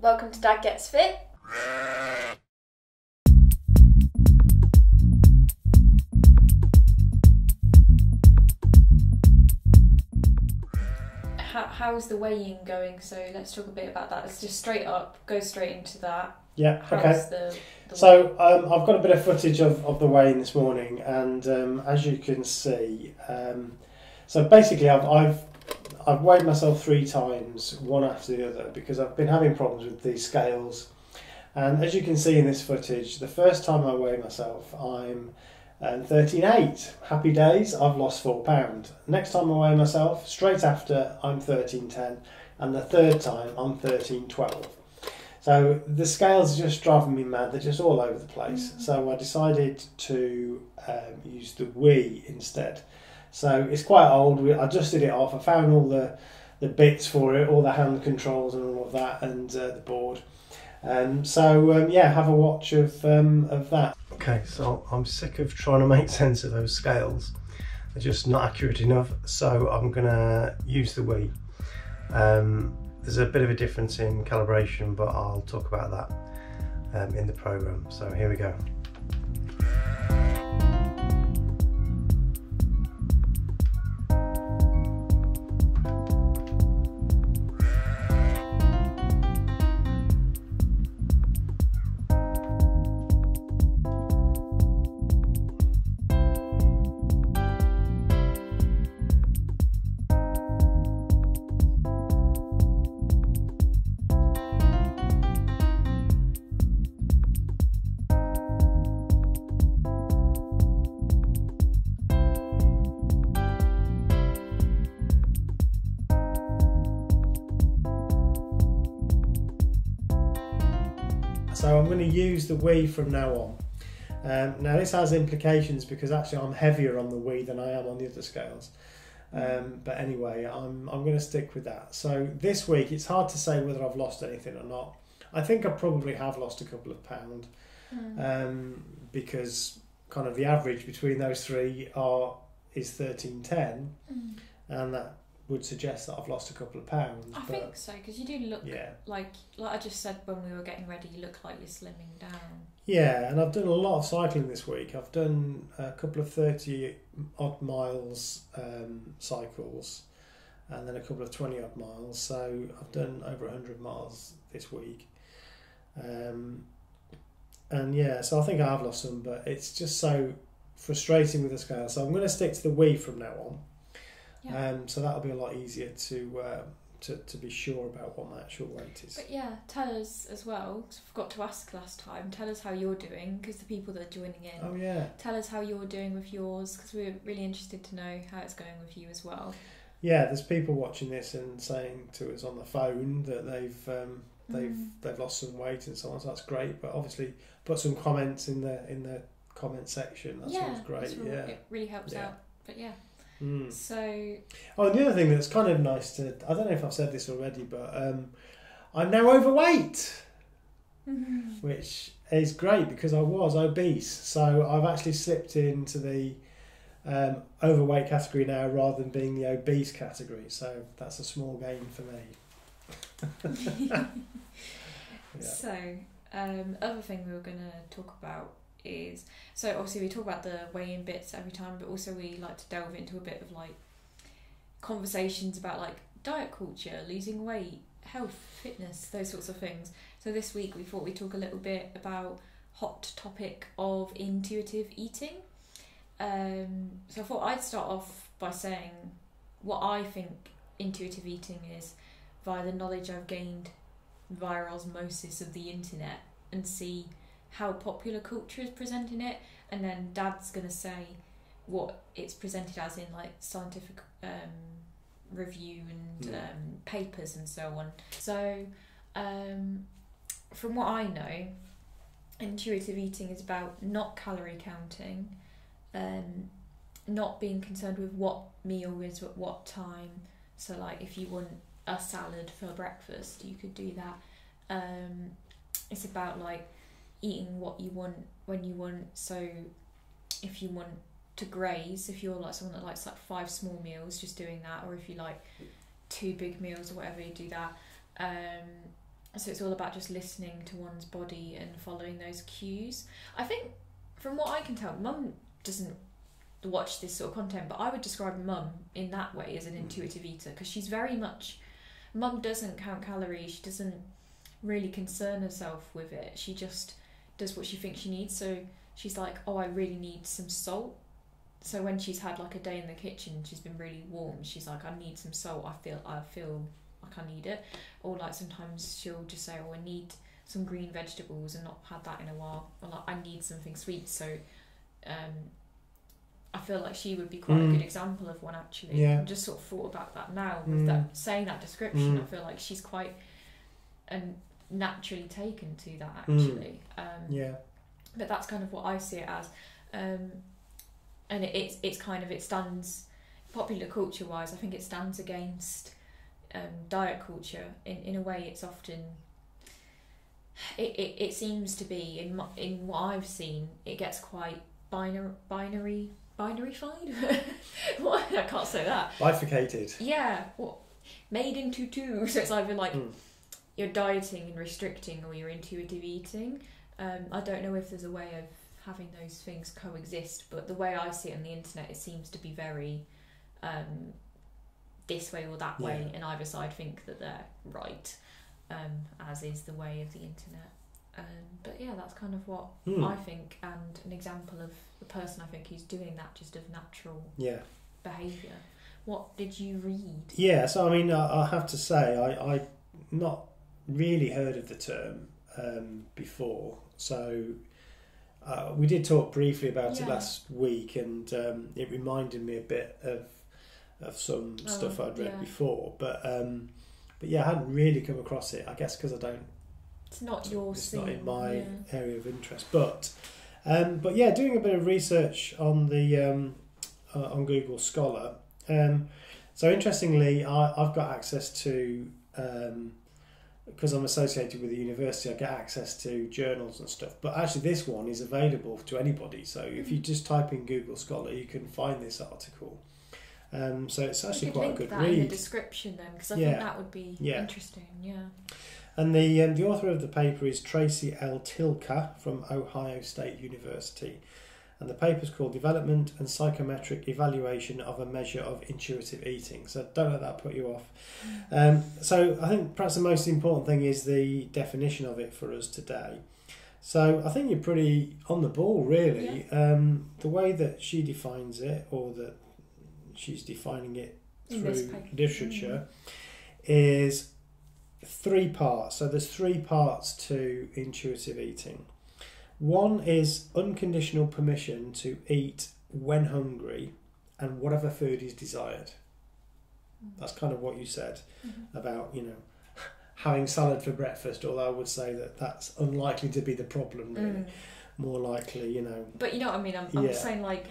Welcome to Dad Gets Fit. How's the weighing going? So let's talk a bit about that. Let's just go straight into that. Yeah, How's okay. The So I've got a bit of footage of the weigh-in this morning, and as you can see, so basically I've weighed myself 3 times, one after the other, because I've been having problems with these scales. And as you can see in this footage, the first time I weigh myself, I'm 13.8. Happy days, I've lost £4. Next time I weigh myself, straight after, I'm 13.10, and the third time I'm 13.12. So the scales are just driving me mad. They're just all over the place. So I decided to use the Wii instead. So it's quite old. I dusted it off. I found all the bits for it, all the hand controls and all of that, and the board. Yeah, have a watch of that. Okay, so I'm sick of trying to make sense of those scales. They're just not accurate enough. So I'm gonna use the Wii. There's a bit of a difference in calibration, but I'll talk about that in the program. So here we go. So I'm going to use the Wii from now on. Now this has implications because actually I'm heavier on the Wii than I am on the other scales. But anyway, I'm going to stick with that. So this week it's hard to say whether I've lost anything or not. I think I probably have lost a couple of pounds because kind of the average between those three is 13.10, and that would suggest that I've lost a couple of pounds. I think so, because you do look like I just said when we were getting ready, you look like you're slimming down. Yeah, and I've done a lot of cycling this week. I've done a couple of 30 odd miles cycles, and then a couple of 20 odd miles. So I've done over 100 miles this week. And yeah, so I think I have lost some, but it's just so frustrating with the scale. So I'm going to stick to the Wii from now on. Yeah. So that'll be a lot easier to be sure about what my actual weight is. But yeah, tell us as well, because I forgot to ask last time, tell us how you're doing, because the people that are joining in. Oh yeah. Tell us how you're doing with yours, because we're really interested to know how it's going with you as well. Yeah, there's people watching this and saying to us on the phone that they've lost some weight and so on. So that's great. But obviously, put some comments in the comment section. That's always great. It really helps out. But yeah. So. Oh, and the other thing that's kind of nice to, I don't know if I've said this already, but I'm now overweight, which is great because I was obese. So I've actually slipped into the overweight category now rather than being the obese category. So that's a small gain for me. So, other thing we were going to talk about is, so obviously we talk about the weigh-in bits every time, but also we like to delve into a bit of like conversations about like diet culture, losing weight, health, fitness, those sorts of things. So this week we thought we'd talk a little bit about hot topic of intuitive eating. So I thought I'd start off by saying what I think intuitive eating is via the knowledge I've gained via osmosis of the internet, and see how popular culture is presenting it, and then Dad's going to say what it's presented as in like scientific review and papers and so on. So from what I know, intuitive eating is about not calorie counting, not being concerned with what meal is at what time. So like if you want a salad for breakfast, you could do that. It's about like eating what you want when you want. So if you want to graze, if you're like someone that likes like 5 small meals, just doing that, or if you like 2 big meals or whatever, you do that. So it's all about just listening to one's body and following those cues. I think, from what I can tell, Mum doesn't watch this sort of content, but I would describe Mum in that way as an intuitive eater, because she's very much... Mum doesn't count calories, she doesn't really concern herself with it. She just does what she thinks she needs. So she's like, oh, I really need some salt. So when she's had like a day in the kitchen, she's been really warm, she's like, I need some salt, I feel like I need it. Or like sometimes she'll just say, oh, I need some green vegetables and not had that in a while, or like, I need something sweet. So I feel like she would be quite a good example of one, actually. Yeah. I've just sort of thought about that now with that, saying that description. I feel like she's quite naturally taken to that, actually. Yeah. But that's kind of what I see it as. And it's kind of, it stands, popular culture wise, I think it stands against diet culture. In a way, it's often, it seems to be, in what I've seen, it gets quite binary-fied? What? I can't say that. Bifurcated. Yeah, made into two. So it's either like you're dieting and restricting, or you're intuitive eating. I don't know if there's a way of having those things coexist, but the way I see it on the internet, it seems to be very this way or that way, and either side think that they're right, as is the way of the internet. But yeah, that's kind of what I think, and an example of the person I think who's doing that just of natural behaviour. What did you read? Yeah, so I mean, I have to say, I not really heard of the term before, so we did talk briefly about it last week, and it reminded me a bit of some stuff I'd read before, but yeah, I hadn't really come across it, I guess because I don't. It's not your scene. It's not in my area of interest, but yeah, doing a bit of research on the on Google Scholar. So interestingly, I've got access to, because I'm associated with the university, I get access to journals and stuff. But actually, this one is available to anybody. So if you just type in Google Scholar, you can find this article. So it's actually quite a good read. In the description then, because I think that would be interesting. Yeah. And the author of the paper is Tracy L. Tilka from Ohio State University. And the paper is called Development and Psychometric Evaluation of a Measure of Intuitive Eating. So don't let that put you off. So I think perhaps the most important thing is the definition of it for us today. So I think you're pretty on the ball, really. Yeah. The way that she defines it, or that she's defining it through literature, is 3 parts. So there's 3 parts to intuitive eating. One is unconditional permission to eat when hungry and whatever food is desired. That's kind of what you said about, having salad for breakfast, although I would say that that's unlikely to be the problem, really. More likely, But you know what I mean? I'm saying like...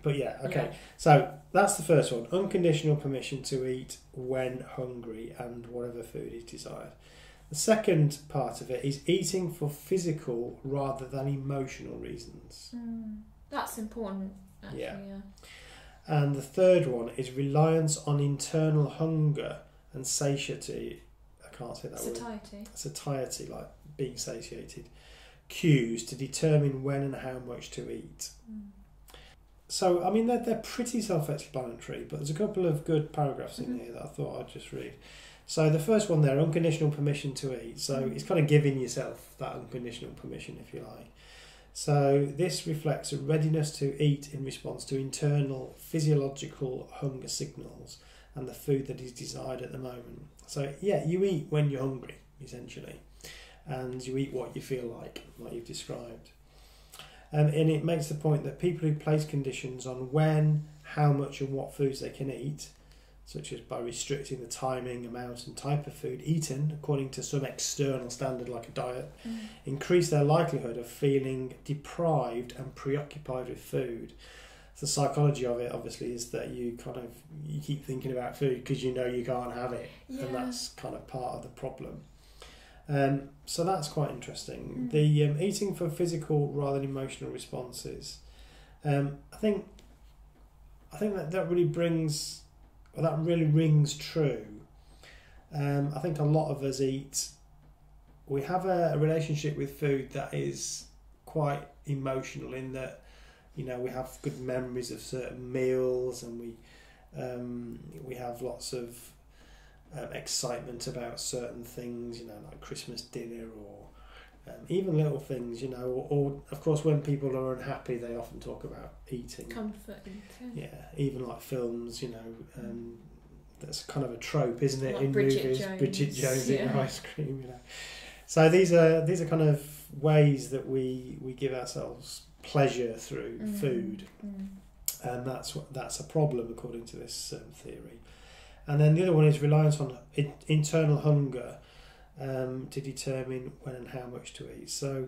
But yeah, okay. So that's the first one. Unconditional permission to eat when hungry and whatever food is desired. The second part of it is eating for physical rather than emotional reasons. That's important, actually, yeah. And the third one is reliance on internal hunger and satiety. I can't say that word. Satiety, like being satiated. Cues to determine when and how much to eat. So, I mean, they're pretty self-explanatory, but there's a couple of good paragraphs in here that I thought I'd just read. So the first one there, unconditional permission to eat. So it's kind of giving yourself that unconditional permission, if you like. So this reflects a readiness to eat in response to internal physiological hunger signals and the food that is desired at the moment. So yeah, you eat when you're hungry, essentially, and you eat what you feel like you've described. And it makes the point that people who place conditions on when, how much and what foods they can eat, such as by restricting the timing, amount and type of food eaten according to some external standard like a diet, increase their likelihood of feeling deprived and preoccupied with food. The psychology of it obviously is that you keep thinking about food because you know you can't have it, and that's kind of part of the problem. So that's quite interesting. The eating for physical rather than emotional responses. I think that really brings, or that really rings true. I think a lot of us eat we have a relationship with food that is quite emotional in that, you know, we have good memories of certain meals, and we have lots of excitement about certain things, you know, like Christmas dinner, or even little things, you know, or of course when people are unhappy they often talk about eating. Comfort eating. Yeah, even like films, you know, that's kind of a trope, isn't it, like in Bridget movies? Jones, Bridget Jones eating yeah. ice cream, you know. So these are kind of ways that we give ourselves pleasure through food, and that's a problem according to this theory. And then the other one is reliance on internal hunger to determine when and how much to eat. So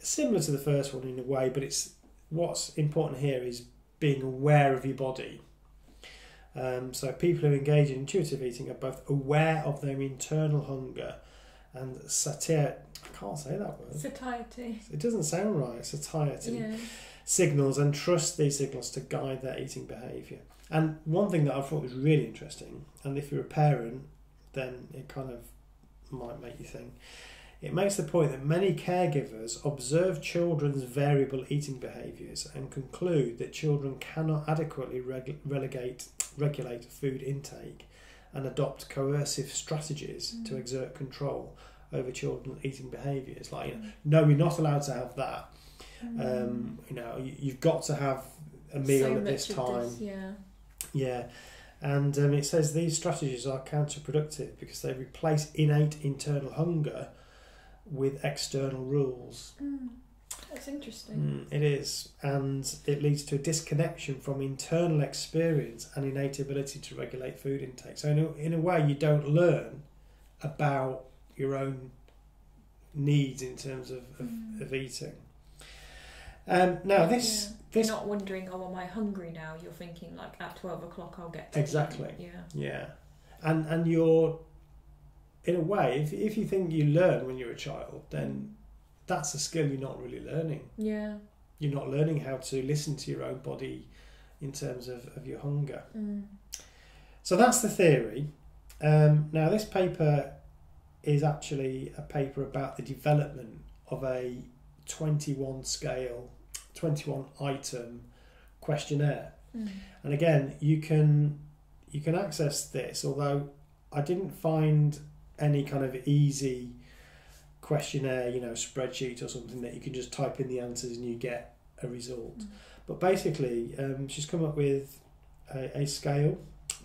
similar to the first one in a way, but it's what's important here is being aware of your body. So people who engage in intuitive eating are both aware of their internal hunger and satiety. I can't say that word. Satiety. It doesn't sound right. Satiety. Yeah. Signals, and trust these signals to guide their eating behaviour. And one thing that I thought was really interesting, and if you're a parent, then it kind of might make you think. It makes the point that many caregivers observe children's variable eating behaviours and conclude that children cannot adequately regulate food intake and adopt coercive strategies to exert control over children's eating behaviours. Like, you know, no, you're not allowed to have that. You know, you've got to have a meal So at this much time. of this, yeah. Yeah. And it says these strategies are counterproductive because they replace innate internal hunger with external rules. That's interesting. It is. And it leads to a disconnection from internal experience and innate ability to regulate food intake. So in a way, you don't learn about your own needs in terms of eating. Now this You're not wondering, oh, am I hungry now? You're thinking like at 12 o'clock I'll get to exactly. eat. Yeah. And you're, in a way, if you think you learn when you're a child, then that's a skill you're not really learning. Yeah. You're not learning how to listen to your own body in terms of your hunger. So that's the theory. Now this paper is actually a paper about the development of a 21 item questionnaire. And again, you can access this, although I didn't find any kind of easy questionnaire, you know, spreadsheet or something that you can just type in the answers and you get a result. But basically, she's come up with a scale,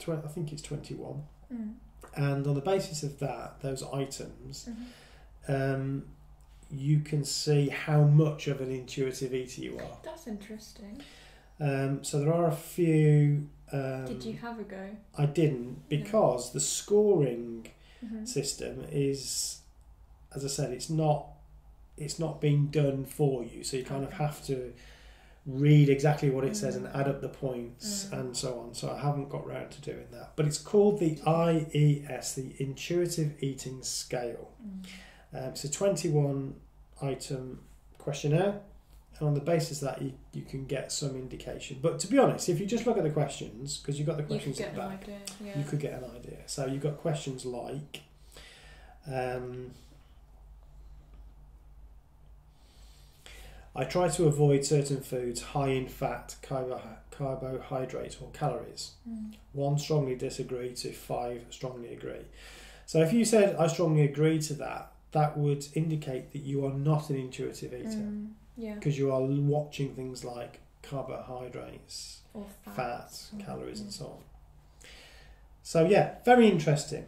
I think it's 21, and on the basis of that, those items, you can see how much of an intuitive eater you are. That's interesting. So there are a few... Did you have a go? I didn't, because the scoring system is, as I said, it's not being done for you. So you kind of have to read exactly what it says and add up the points and so on. So I haven't got round to doing that. But it's called the IES, the Intuitive Eating Scale. It's a 21 item questionnaire, and on the basis of that you can get some indication. But to be honest, if you just look at the questions, because you've got the questions at the back, you could get an idea. So you've got questions like I try to avoid certain foods high in fat, carbohydrate or calories. 1, strongly disagree, to 5, strongly agree. So if you said I strongly agree to that, that would indicate that you are not an intuitive eater. Because you are watching things like carbohydrates, or fat, calories and so on. So yeah, very interesting.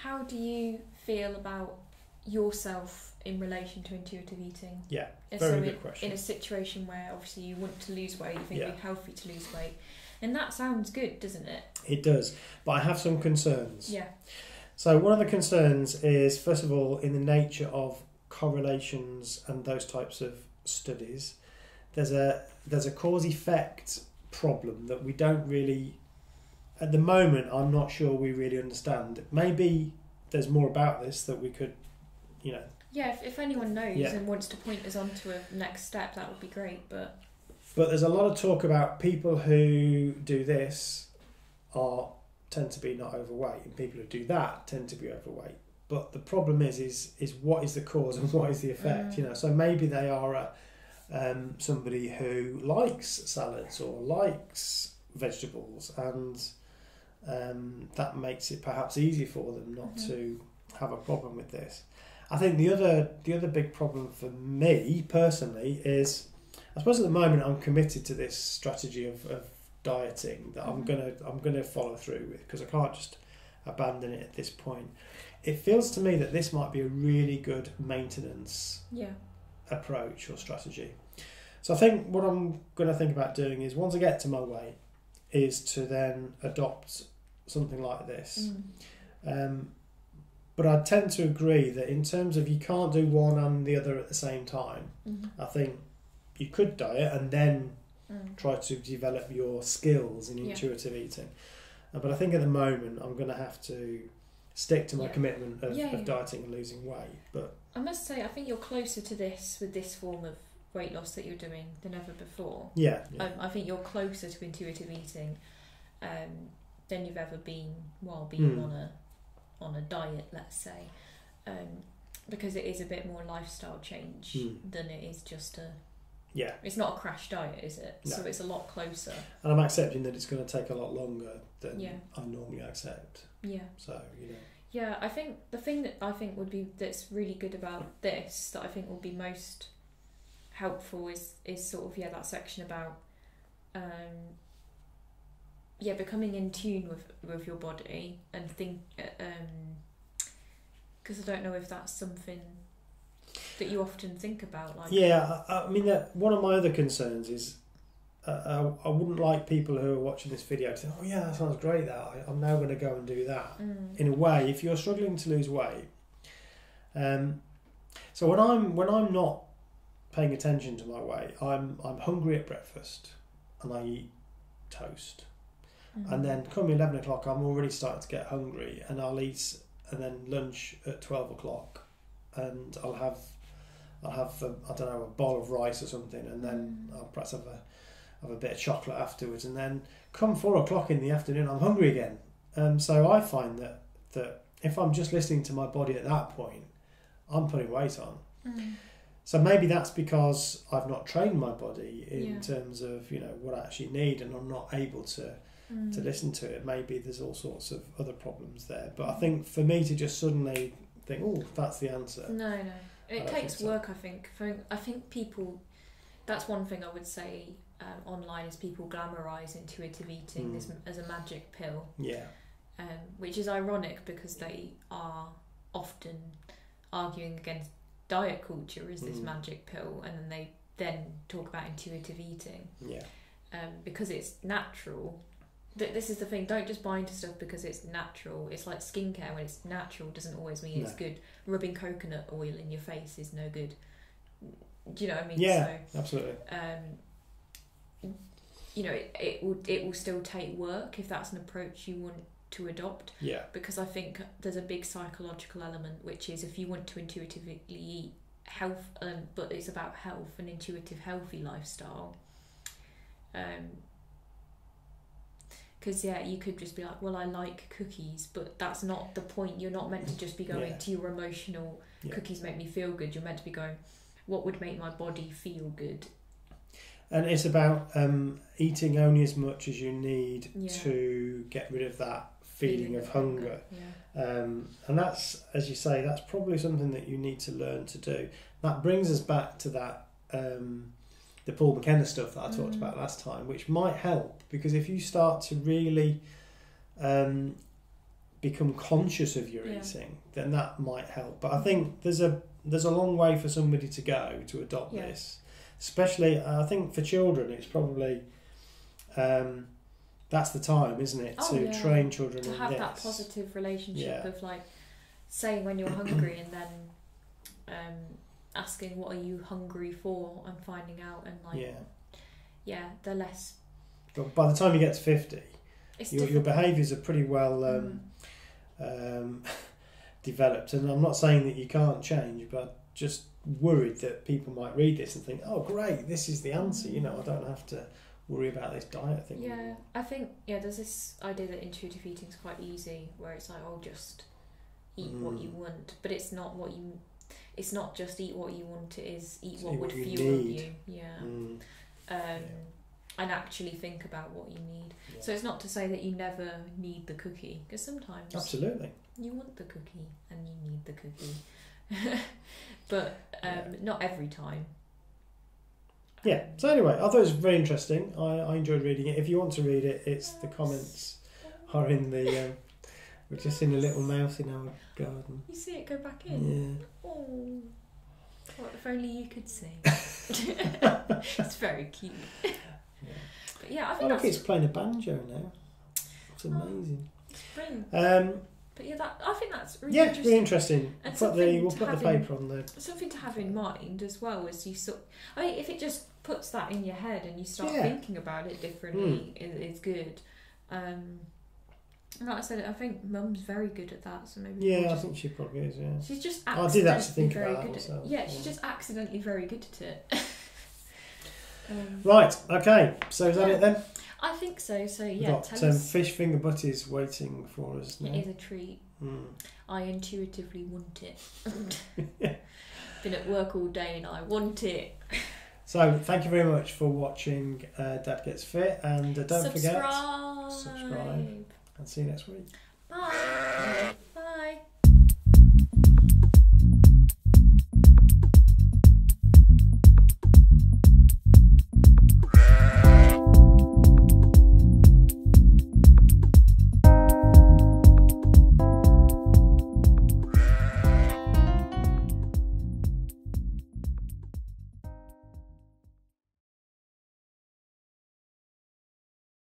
How do you feel about yourself in relation to intuitive eating? Yeah, very good question. In a situation where obviously you want to lose weight, you think it'd be healthy to lose weight, and that sounds good, doesn't it? It does, but I have some concerns. Yeah. So one of the concerns is, first of all, in the nature of correlations and those types of studies, there's a cause-effect problem that we don't really, at the moment, I'm not sure we really understand. Maybe there's more about this that we could, you know... Yeah, if anyone knows and wants to point us on to a next step, that would be great, But there's a lot of talk about people who do this tend to be not overweight, and people who do that tend to be overweight. but the problem is what is the cause and what is the effect? You know, so maybe they are somebody who likes salads or likes vegetables, and that makes it perhaps easy for them not to have a problem with this. I think the other big problem for me personally is, I suppose at the moment I'm committed to this strategy of dieting that I'm gonna follow through with, because I can't just abandon it at this point. It feels to me that this might be a really good maintenance approach or strategy. So I think what I'm going to think about doing is, once I get to my weight, is to then adopt something like this. But I tend to agree that in terms of, you can't do one and the other at the same time. I think you could diet and then try to develop your skills in intuitive eating. But I think at the moment I'm going to have to stick to my commitment of dieting and losing weight. But I must say, I think you're closer to this with this form of weight loss that you're doing than ever before. I think you're closer to intuitive eating than you've ever been while being on a diet, let's say, because it is a bit more lifestyle change than it is just a it's not a crash diet, is it? No. So it's a lot closer, and I'm accepting that it's going to take a lot longer than I normally accept. So I think the thing that I think that's really good about this, that I think will be most helpful, is sort of that section about becoming in tune with your body, and think because I don't know if that's something that you often think about. Like, I mean, one of my other concerns is I wouldn't like people who are watching this video to think, oh yeah, that sounds great, that I'm now going to go and do that. In a way, if you're struggling to lose weight, so when I'm not paying attention to my weight, I'm hungry at breakfast and I eat toast, and then come 11 o'clock I'm already starting to get hungry, and I'll eat, and then lunch at 12 o'clock, and I'll have I don't know, a bowl of rice or something, and then I'll perhaps have a bit of chocolate afterwards, and then come 4 o'clock in the afternoon I'm hungry again. So I find that if I'm just listening to my body at that point, I'm putting weight on. So maybe that's because I've not trained my body in terms of what I actually need, and I'm not able to listen to it. Maybe there's all sorts of other problems there. But I think for me to just suddenly think, oh, that's the answer. No. It takes work, I think. I think people, that's one thing I would say online, is people glamorise intuitive eating as a magic pill. Which is ironic, because they are often arguing against diet culture as this magic pill, and then they talk about intuitive eating. Because it's natural. This is the thing, don't just buy into stuff because it's natural. It's like skincare, when it's natural doesn't always mean it's good. Rubbing coconut oil in your face is no good. Do you know what I mean? So, absolutely. It will still take work if that's an approach you want to adopt. Because I think there's a big psychological element, which is, if you want to intuitively eat health, but it's about health, an intuitive healthy lifestyle. Because you could just be like, well, I like cookies, but that's not the point. You're not meant to just be going to your emotional, cookies make me feel good. You're meant to be going, what would make my body feel good? And it's about eating only as much as you need to get rid of that feeling of hunger. And that's, as you say, that's probably something that you need to learn to do. That brings us back to that the Paul McKenna stuff that I talked about last time, which might help, because if you start to really become conscious of your eating, then that might help. But I think there's a long way for somebody to go to adopt this. Especially, I think for children, it's probably that's the time, isn't it, to train children to in have this. that positive relationship of, like, saying when you're hungry, and then asking what are you hungry for, and finding out, and they're less. But by the time you get to 50, your behaviours are pretty well developed, and I'm not saying that you can't change, but just worried that people might read this and think, oh great, this is the answer, I don't have to worry about this diet thing anymore. I think there's this idea that intuitive eating is quite easy, where it's like, oh, just eat what you want, but it's not what you. It's not just eat what you want. It is eat what would you fuel need. you. Yeah. And actually think about what you need. Yeah. So it's not to say that you never need the cookie, because sometimes absolutely you want the cookie and you need the cookie, but not every time. Yeah. So anyway, I thought it was very interesting. I enjoyed reading it. If you want to read it, it's the comments are in the. We're just seeing a little mouse in our garden. You see it go back in. Yeah. Oh, what if only you could see? It's very cute. Yeah. But yeah, I think look, it's playing a banjo now. It's amazing. It's brilliant. But yeah, I think that's really interesting. Really interesting. And We'll put the paper on there. Something to have in mind as well as you I mean, if it just puts that in your head and you start thinking about it differently, it's good. Like I said, I think Mum's very good at that, so maybe. Yeah, I think she probably is. Yeah. She's just I did actually think very about good that myself. Yeah, she's just accidentally very good at it. Right. Okay. So is that it then? I think so. So We've yeah, got tell us. fish finger butties waiting for us now. It is a treat. I intuitively want it. Been at work all day and I want it. So thank you very much for watching Dad Gets Fit, and don't forget subscribe and see you next week. Bye.